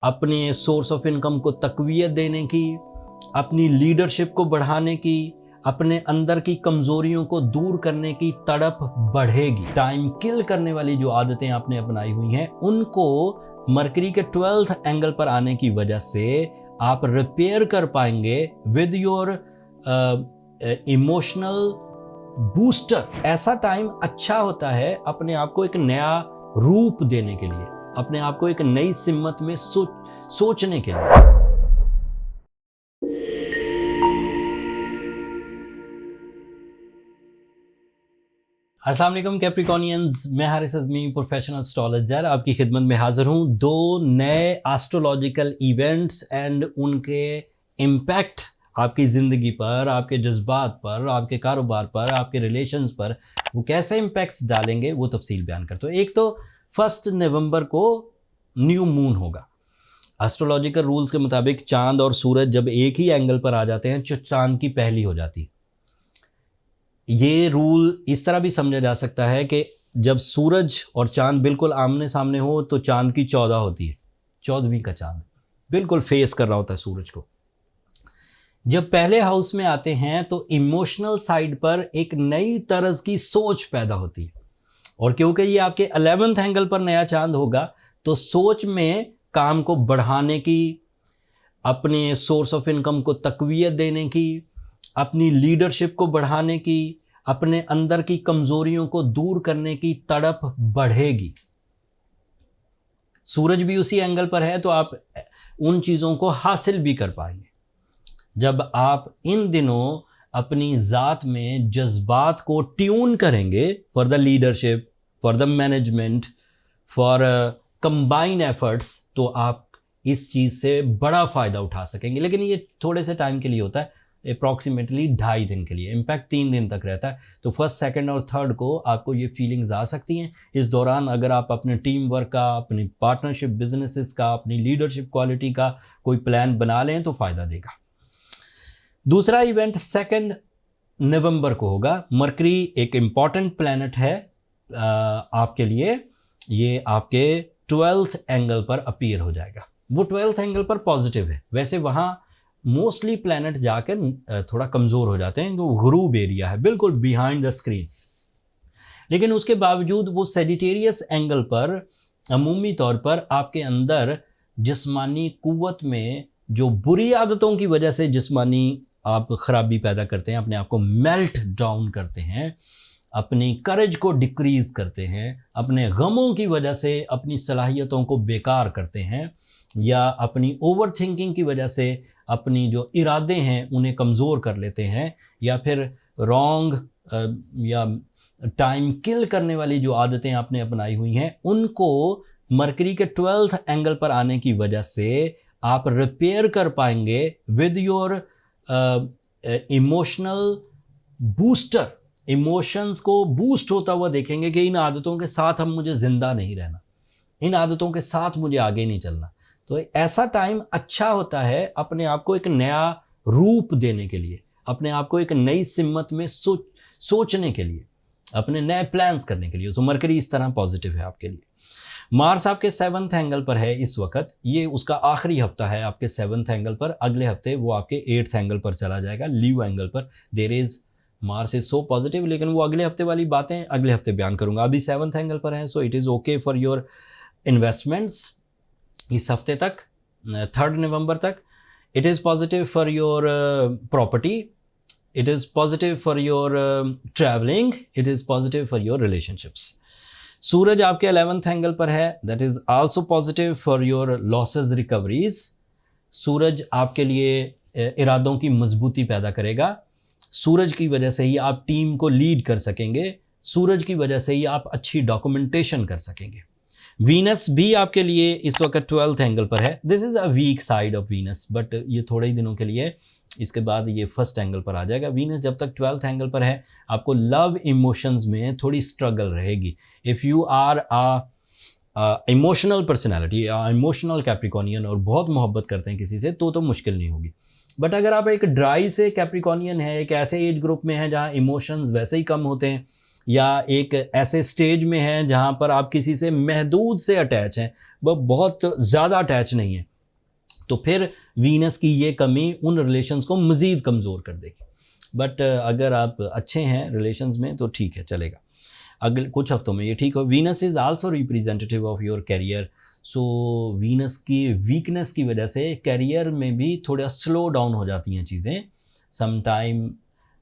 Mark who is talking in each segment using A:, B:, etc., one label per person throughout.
A: अपने source of income को तक़वियत देने की, अपनी लीडरशिप को बढ़ाने की, अपने अंदर की कमज़ोरियों को दूर करने की तड़प बढ़ेगी। टाइम किल करने वाली जो आदतें आपने अपनाई हुई हैं उनको मरकरी के 12th एंगल पर आने की वजह से आप रिपेयर कर पाएंगे विद योर इमोशनल बूस्टर। ऐसा टाइम अच्छा होता है अपने आप को एक नया रूप देने के लिए, अपने आप को एक नई सिमत में सोचने के लिए। अस्सलाम वालेकुम कैप्रिकॉनियंस, मैं हारिस अज़मी प्रोफेशनल एस्ट्रोलॉजर आपकी खिदमत में हाजिर हूँ। दो नए एस्ट्रोलॉजिकल इवेंट्स एंड उनके इम्पैक्ट आपकी ज़िंदगी पर, आपके जज्बात पर, आपके कारोबार पर, आपके रिलेशंस पर वो कैसे इम्पैक्ट डालेंगे वो तफसील बयान करते हो। एक तो 1 नवंबर को न्यू मून होगा। एस्ट्रोलॉजिकल रूल्स के मुताबिक चांद और सूरज जब एक ही एंगल पर आ जाते हैं तो चांद की पहली हो जाती है। ये रूल इस तरह भी समझा जा सकता है कि जब सूरज और चांद बिल्कुल आमने सामने हो तो चांद की 14 होती है, 14वीं का चांद बिल्कुल फेस कर रहा होता है सूरज को। जब पहले हाउस में आते हैं तो इमोशनल साइड पर एक नई तरज की सोच पैदा होती है, और क्योंकि ये आपके 11th एंगल पर नया चांद होगा तो सोच में काम को बढ़ाने की, अपने सोर्स ऑफ इनकम को तक़वियत देने की, अपनी लीडरशिप को बढ़ाने की, अपने अंदर की कमजोरियों को दूर करने की तड़प बढ़ेगी। सूरज भी उसी एंगल पर है तो आप उन चीज़ों को हासिल भी कर पाएंगे। जब आप इन दिनों अपनी ज़ात में जज्बात को ट्यून करेंगे for the leadership, for the management, for combined efforts, तो आप इस चीज़ से बड़ा फ़ायदा उठा सकेंगे। लेकिन ये थोड़े से टाइम के लिए होता है, अप्रॉक्सीमेटली 2.5 दिन के लिए। इम्पैक्ट 3 दिन तक रहता है। तो 1st, 2nd और 3rd को आपको ये फीलिंग्स आ सकती हैं। इस दौरान अगर आप अपने टीम वर्क का, अपनी पार्टनरशिप बिजनेसेस का, अपनी लीडरशिप क्वालिटी का कोई प्लान बना लें तो फ़ायदा देगा। दूसरा इवेंट 2 नवंबर को होगा। मरकरी एक इम्पॉर्टेंट प्लैनेट है आपके लिए। ये आपके 12th एंगल पर अपीयर हो जाएगा। वो 12th एंगल पर पॉजिटिव है। वैसे वहाँ मोस्टली प्लैनेट जाकर थोड़ा कमज़ोर हो जाते हैं, वो गुरूब एरिया है बिल्कुल बिहाइंड द स्क्रीन। लेकिन उसके बावजूद वो सेजिटेरियस एंगल पर अमूमी तौर पर आपके अंदर जिस्मानी कुव्वत में जो बुरी आदतों की वजह से जिस्मानी आप खराबी पैदा करते हैं, अपने आप को मेल्ट डाउन करते हैं, अपनी करेज को डिक्रीज़ करते हैं, अपने गमों की वजह से अपनी सलाहियतों को बेकार करते हैं, या अपनी ओवर थिंकिंग की वजह से अपनी जो इरादे हैं उन्हें कमज़ोर कर लेते हैं, या फिर रॉन्ग या टाइम किल करने वाली जो आदतें आपने अपनाई हुई हैं उनको मरकरी के 12th एंगल पर आने की वजह से आप रिपेयर कर पाएंगे with your emotional booster. Emotions को बूस्ट होता हुआ देखेंगे कि इन आदतों के साथ अब मुझे ज़िंदा नहीं रहना, इन आदतों के साथ मुझे आगे नहीं चलना। तो ऐसा टाइम अच्छा होता है अपने आप को एक नया रूप देने के लिए, अपने आप को एक नई सिमत में सोचने के लिए, अपने नए प्लान्स करने के लिए। तो मरकरी इस तरह पॉजिटिव है आपके लिए। मार्स आपके 7th एंगल पर है इस वक्त। ये उसका आखिरी हफ्ता है आपके 7th एंगल पर। अगले हफ्ते वो आपके 8th एंगल पर चला जाएगा, लीव एंगल पर। There is Mars is so positive, लेकिन वो अगले हफ्ते वाली बातें अगले हफ्ते बयान करूंगा। अभी 7th एंगल पर है, so it is okay for your investments इस हफ्ते तक, 3rd नवंबर तक। It is positive for your property, it is positive for your travelling, it is positive for your relationships. सूरज आपके 11th एंगल पर है, that is also positive for your losses recoveries. सूरज आपके लिए इरादों की मजबूती पैदा करेगा। सूरज की वजह से ही आप टीम को लीड कर सकेंगे, सूरज की वजह से ही आप अच्छी डॉक्यूमेंटेशन कर सकेंगे। वीनस भी आपके लिए इस वक्त 12th एंगल पर है। This is a week side of Venus, but ये थोड़े ही दिनों के लिए, इसके बाद ये 1st एंगल पर आ जाएगा। वीनस जब तक 12th एंगल पर है आपको लव इमोशंस में थोड़ी स्ट्रगल रहेगी। If you are emotional personality, emotional Capricornian और बहुत मोहब्बत करते हैं किसी से तो मुश्किल नहीं होगी। बट अगर आप एक ड्राई से कैप्रिकॉनियन है, एक ऐसे एज ग्रुप में है जहाँ इमोशंस वैसे ही कम होते हैं, या एक ऐसे स्टेज में हैं जहाँ पर आप किसी से महदूद से अटैच हैं, वह बहुत ज़्यादा अटैच नहीं है, तो फिर वीनस की ये कमी उन रिलेशंस को मज़ीद कमज़ोर कर देगी। बट अगर आप अच्छे हैं रिलेशंस में तो ठीक है, चलेगा। अगले कुछ हफ्तों में ये ठीक हो। Venus is also representative of your career. So Venus की वीकनेस की वजह से करियर में भी थोड़ा स्लो डाउन हो जाती हैं चीज़ें। समटाइम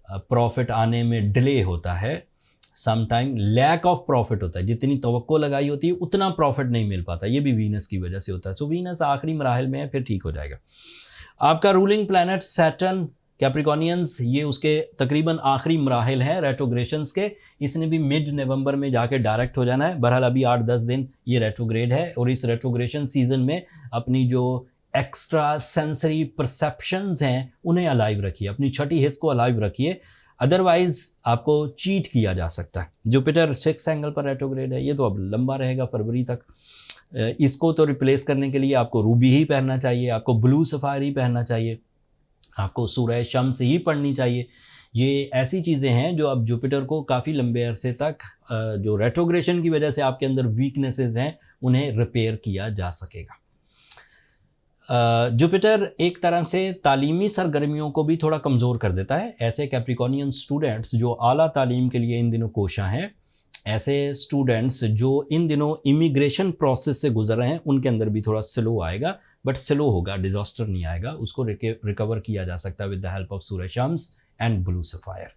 A: प्रॉफिट आने में डिले होता है, समटाइम लैक ऑफ प्रॉफिट होता है, जितनी तवक्को लगाई होती है उतना प्रॉफिट नहीं मिल पाता, ये भी वीनस की वजह से होता है। सो वीनस आखिरी मराहल में है, फिर ठीक हो जाएगा। आपका रूलिंग प्लैनेट सैटर्न कैप्रिकॉनियंस, ये उसके तकरीबन आखिरी मराहल हैं रेट्रोग्रेशंस के। इसने भी मिड नवंबर में जाके डायरेक्ट हो जाना है। बहरहाल अभी 8-10 दिन ये रेट्रोग्रेड है, और इस रेट्रोग्रेशन सीजन में अपनी जो एक्स्ट्रा सेंसरी परसेप्शंस हैं उन्हें अलाइव रखिए, अपनी छठी हिस्स को अलाइव रखिए, अदरवाइज आपको चीट किया जा सकता है। जुपिटर 6 एंगल पर रेट्रोग्रेड है, ये तो अब लंबा रहेगा फरवरी तक। इसको तो रिप्लेस करने के लिए आपको रूबी ही पहनना चाहिए, आपको ब्लू सफायर ही पहनना चाहिए, आपको सूरह शम्स ही पढ़नी चाहिए। ये ऐसी चीज़ें हैं जो अब जुपिटर को काफ़ी लंबे अरसे तक जो रेट्रोग्रेशन की वजह से आपके अंदर वीकनेसेस हैं उन्हें रिपेयर किया जा सकेगा। जुपिटर एक तरह से तालीमी सरगर्मियों को भी थोड़ा कमज़ोर कर देता है। ऐसे कैप्रिकॉनियन स्टूडेंट्स जो आला तालीम के लिए इन दिनों कोशां हैं, ऐसे स्टूडेंट्स जो इन दिनों इमिग्रेशन प्रोसेस से गुजर रहे हैं, उनके अंदर भी थोड़ा स्लो आएगा, बट स्लो होगा, डिजास्टर नहीं आएगा। उसको रिकवर किया जा सकता है विद द हेल्प ऑफ सूरह शम्स एंड ब्लू सफ़ायर।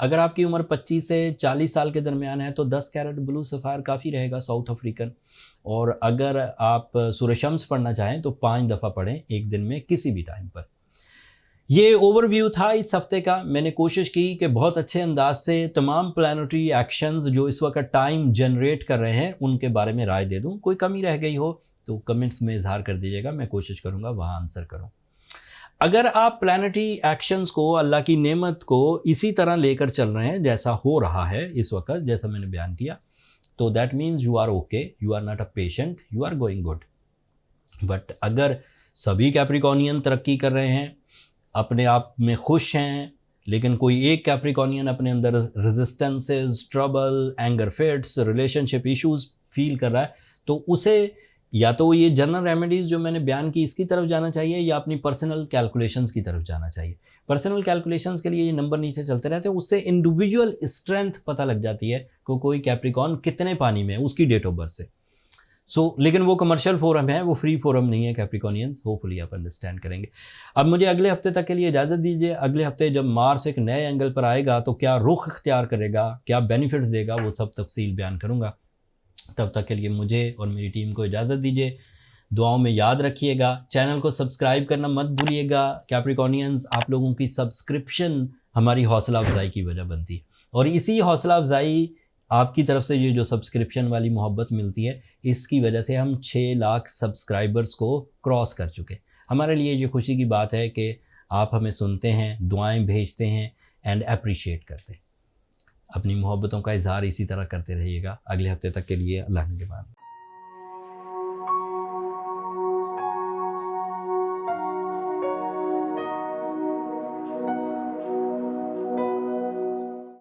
A: अगर आपकी उम्र 25 से 40 साल के दरमियान है तो 10 कैरेट ब्लू सफ़ायर काफ़ी रहेगा, साउथ अफ्रीकन। और अगर आप सूरह शम्स पढ़ना चाहें तो 5 दफ़ा पढ़ें एक दिन में किसी भी टाइम पर। ये ओवरव्यू था इस हफ्ते का। मैंने कोशिश की कि बहुत अच्छे अंदाज से तमाम प्लानिटरी एक्शंस जो इस वक्त टाइम जनरेट कर रहे हैं उनके बारे में राय दे दूं। कोई कमी रह गई हो तो कमेंट्स में इजहार कर दीजिएगा, मैं कोशिश करूंगा वहाँ आंसर करूं। अगर आप प्लानिटरी एक्शंस को, अल्लाह की नेमत को इसी तरह लेकर चल रहे हैं जैसा हो रहा है इस वक्त, जैसा मैंने बयान किया, तो that means you are okay, you are not a patient, you are going good. But अगर सभी कैप्रिकॉनियन तरक्की कर रहे हैं, अपने आप में खुश हैं, लेकिन कोई एक कैप्रिकॉनियन अपने अंदर resistances, trouble, anger fits, relationship issues feel कर रहा है, तो उसे या तो ये जनरल रेमेडीज़ जो मैंने बयान की इसकी तरफ जाना चाहिए, या अपनी पर्सनल कैलकुलेशंस की तरफ जाना चाहिए। पर्सनल कैलकुलेशंस के लिए ये नंबर नीचे चलते रहते हैं, उससे इंडिविजुअल स्ट्रेंथ पता लग जाती है कि कोई कैप्रिकॉन कितने पानी में है उसकी डेट ऑफ बर्थ से। लेकिन वो कमर्शियल फोरम है, वो फ्री फोरम नहीं है कैप्रिकॉनियंस, होपफुली आप अंडरस्टैंड करेंगे। अब मुझे अगले हफ्ते तक के लिए इजाज़त दीजिए। अगले हफ्ते जब मार्स एक नए एंगल पर आएगा तो क्या रुख इख्तियार करेगा, क्या बेनिफिट्स देगा, वो सब तफसील बयान करूँगा। तब तक के लिए मुझे और मेरी टीम को इजाज़त दीजिए। दुआओं में याद रखिएगा, चैनल को सब्सक्राइब करना मत भूलिएगा। कैप्रिकॉनियंस, आप लोगों की सब्सक्रिप्शन हमारी हौसला अफजाई की वजह बनती है, और इसी हौसला अफजाई आपकी तरफ से ये जो सब्सक्रिप्शन वाली मोहब्बत मिलती है, इसकी वजह से हम 6 लाख सब्सक्राइबर्स को क्रॉस कर चुके। हमारे लिए ये खुशी की बात है कि आप हमें सुनते हैं, दुआएं भेजते हैं एंड अप्रिशिएट करते हैं। अपनी मोहब्बतों का इजहार इसी तरह करते रहिएगा। अगले हफ्ते तक के लिए अल्लाह निगहबान।